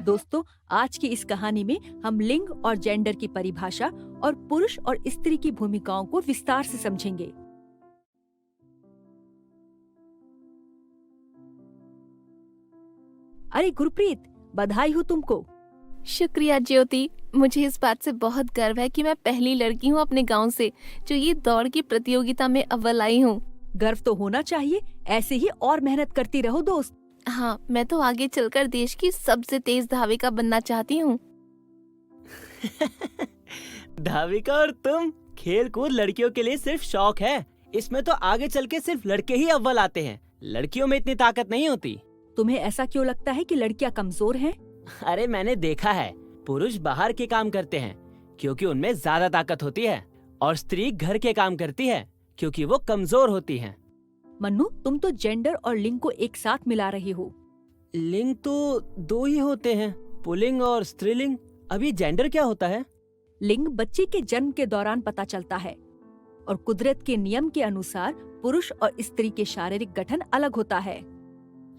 दोस्तों, आज की इस कहानी में हम लिंग और जेंडर की परिभाषा और पुरुष और स्त्री की भूमिकाओं को विस्तार से समझेंगे। अरे गुरप्रीत, बधाई हो तुमको। शुक्रिया ज्योति। मुझे इस बात से बहुत गर्व है कि मैं पहली लड़की हूँ अपने गांव से जो ये दौड़ की प्रतियोगिता में अव्वल आई हूँ। गर्व तो होना चाहिए, ऐसे ही और मेहनत करती रहो दोस्त। हाँ, मैं तो आगे चलकर देश की सबसे तेज धाविका बनना चाहती हूँ। धाविका और तुम, खेल कूद लड़कियों के लिए सिर्फ शौक है। इसमें तो आगे चल के सिर्फ लड़के ही अव्वल आते हैं। लड़कियों में इतनी ताकत नहीं होती। तुम्हें ऐसा क्यों लगता है कि लड़कियां कमजोर हैं? अरे मैंने देखा है, पुरुष बाहर के काम करते हैं क्योंकि उनमें ज्यादा ताकत होती है, और स्त्री घर के काम करती है क्योंकि वो कमजोर होती है। मन्नू, तुम तो जेंडर और लिंग को एक साथ मिला रही हो। लिंग तो दो ही होते हैं, पुल्लिंग और स्त्रीलिंग। अभी जेंडर क्या होता है? लिंग बच्चे के जन्म के दौरान पता चलता है और कुदरत के नियम के अनुसार पुरुष और स्त्री के शारीरिक गठन अलग होता है।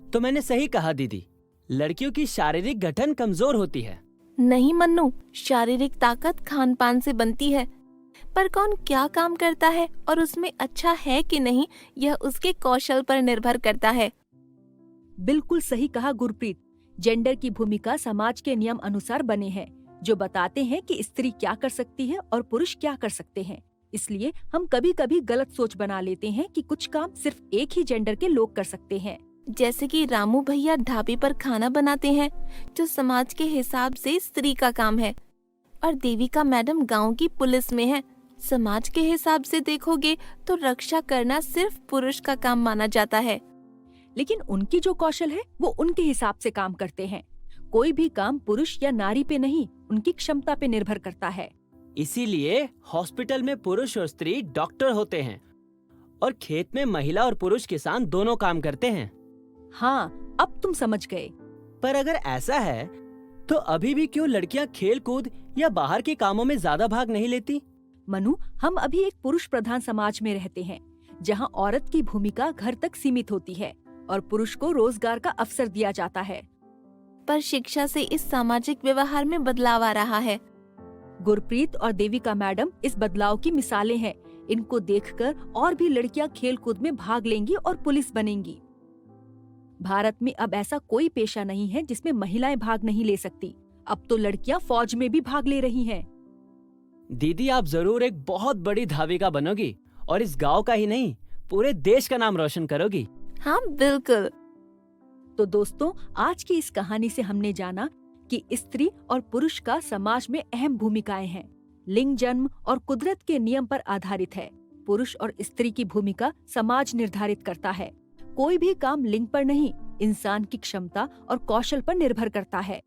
तो मैंने सही कहा दीदी, लड़कियों की शारीरिक गठन कमजोर होती है। नहीं मन्नू, शारीरिक ताकत खान पान से बनती है, पर कौन क्या काम करता है और उसमें अच्छा है कि नहीं, यह उसके कौशल पर निर्भर करता है। बिल्कुल सही कहा गुरप्रीत। जेंडर की भूमिका समाज के नियम अनुसार बने हैं, जो बताते हैं कि स्त्री क्या कर सकती है और पुरुष क्या कर सकते हैं। इसलिए हम कभी कभी गलत सोच बना लेते हैं कि कुछ काम सिर्फ एक ही जेंडर के लोग कर सकते हैं। जैसे कि रामू भैया ढाबे पर खाना बनाते हैं, जो समाज के हिसाब से स्त्री का काम है, और देविका मैडम गांव की पुलिस में है। समाज के हिसाब से देखोगे तो रक्षा करना सिर्फ पुरुष का काम माना जाता है, लेकिन उनकी जो कौशल है वो उनके हिसाब से काम करते हैं। कोई भी काम पुरुष या नारी पे नहीं, उनकी क्षमता पे निर्भर करता है। इसीलिए हॉस्पिटल में पुरुष और स्त्री डॉक्टर होते हैं, और खेत में महिला और पुरुष किसान दोनों काम करते हैं। हाँ, अब तुम समझ गए। पर अगर ऐसा है तो अभी भी क्यों लड़कियां खेल कूद या बाहर के कामों में ज्यादा भाग नहीं लेती? मनु, हम अभी एक पुरुष प्रधान समाज में रहते हैं, जहाँ औरत की भूमिका घर तक सीमित होती है और पुरुष को रोजगार का अवसर दिया जाता है। पर शिक्षा से इस सामाजिक व्यवहार में बदलाव आ रहा है। गुरप्रीत और देविका मैडम इस बदलाव की मिसालें हैं। इनको देखकर और भी लड़कियां खेल कूद में भाग लेंगी और पुलिस बनेंगी। भारत में अब ऐसा कोई पेशा नहीं है जिसमें महिलाएं भाग नहीं ले सकती। अब तो लड़कियां फौज में भी भाग ले रही हैं। दीदी, आप जरूर एक बहुत बड़ी धाविका बनोगी और इस गांव का ही नहीं, पूरे देश का नाम रोशन करोगी। हाँ बिल्कुल। तो दोस्तों, आज की इस कहानी से हमने जाना कि स्त्री और पुरुष का समाज में अहम भूमिकाएं हैं। लिंग जन्म और कुदरत के नियम पर आधारित है। पुरुष और स्त्री की भूमिका समाज निर्धारित करता है। कोई भी काम लिंग पर नहीं, इंसान की क्षमता और कौशल पर निर्भर करता है।